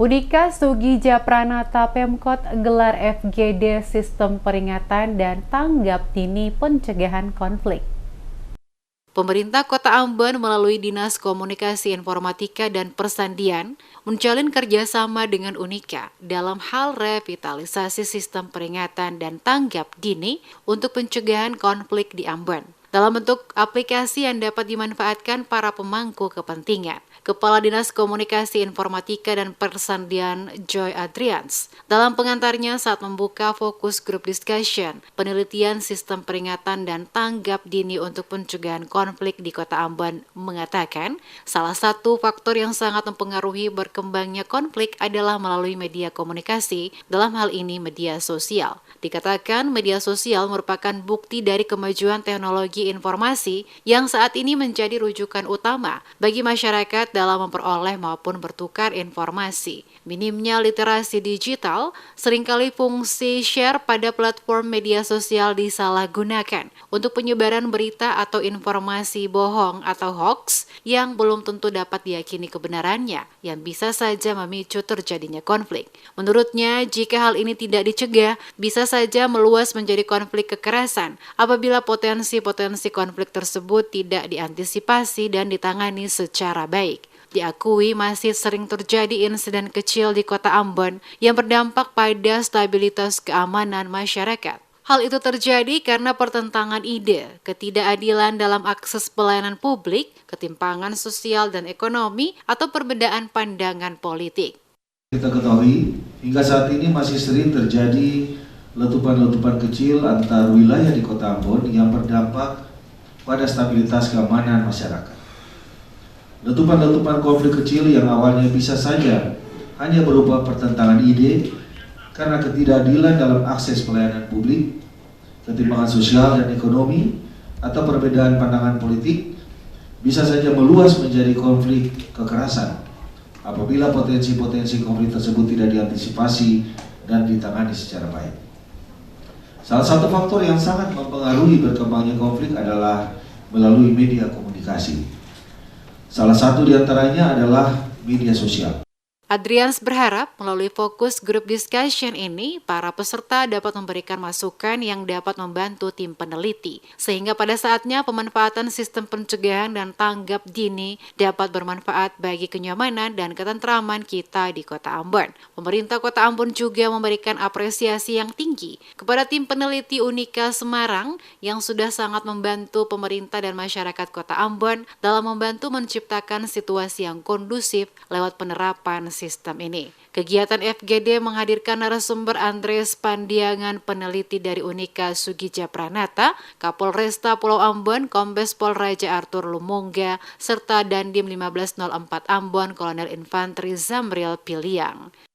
Unika Sugija Pranata Pemkot gelar FGD Sistem Peringatan dan Tanggap Dini Pencegahan Konflik. Pemerintah Kota Ambon melalui Dinas Komunikasi Informatika dan Persandian menjalin kerjasama dengan Unika dalam hal revitalisasi sistem peringatan dan tanggap dini untuk pencegahan konflik di Ambon dalam bentuk aplikasi yang dapat dimanfaatkan para pemangku kepentingan. Kepala Dinas Komunikasi Informatika dan Persandian Joy Adrians dalam pengantarnya saat membuka fokus group discussion penelitian sistem peringatan dan tanggap dini untuk pencegahan konflik di Kota Ambon mengatakan salah satu faktor yang sangat mempengaruhi berkembangnya konflik adalah melalui media komunikasi, dalam hal ini media sosial. Dikatakan media sosial merupakan bukti dari kemajuan teknologi informasi yang saat ini menjadi rujukan utama bagi masyarakat dalam memperoleh maupun bertukar informasi. Minimnya literasi digital, seringkali fungsi share pada platform media sosial disalahgunakan untuk penyebaran berita atau informasi bohong atau hoax yang belum tentu dapat diyakini kebenarannya, yang bisa saja memicu terjadinya konflik. Menurutnya, jika hal ini tidak dicegah, bisa saja meluas menjadi konflik kekerasan apabila potensi-potensi konflik tersebut tidak diantisipasi dan ditangani secara baik. Diakui masih sering terjadi insiden kecil di Kota Ambon yang berdampak pada stabilitas keamanan masyarakat. Hal itu terjadi karena pertentangan ide, ketidakadilan dalam akses pelayanan publik, ketimpangan sosial dan ekonomi, atau perbedaan pandangan politik. Kita ketahui, hingga saat ini masih sering terjadi letupan-letupan kecil antar wilayah di Kota Ambon yang berdampak pada stabilitas keamanan masyarakat. Letupan-letupan konflik kecil yang awalnya bisa saja hanya berupa pertentangan ide karena ketidakadilan dalam akses pelayanan publik, ketimpangan sosial dan ekonomi, atau perbedaan pandangan politik, bisa saja meluas menjadi konflik kekerasan apabila potensi-potensi konflik tersebut tidak diantisipasi dan ditangani secara baik. Salah satu faktor yang sangat mempengaruhi berkembangnya konflik adalah melalui media komunikasi. Salah satu di antaranya adalah media sosial. Adrians berharap melalui fokus group discussion ini, para peserta dapat memberikan masukan yang dapat membantu tim peneliti, sehingga pada saatnya pemanfaatan sistem pencegahan dan tanggap dini dapat bermanfaat bagi kenyamanan dan ketentraman kita di Kota Ambon. Pemerintah Kota Ambon juga memberikan apresiasi yang tinggi kepada tim peneliti Unika Semarang yang sudah sangat membantu pemerintah dan masyarakat Kota Ambon dalam membantu menciptakan situasi yang kondusif lewat penerapan sistem ini. Kegiatan FGD menghadirkan narasumber Andres Pandiangan, peneliti dari Unika Sugija Pranata, Kapolresta Pulau Ambon, Kombes Pol Raja Arthur Lumongga, serta Dandim 1504 Ambon, Kolonel Infanteri Zamril Piliang.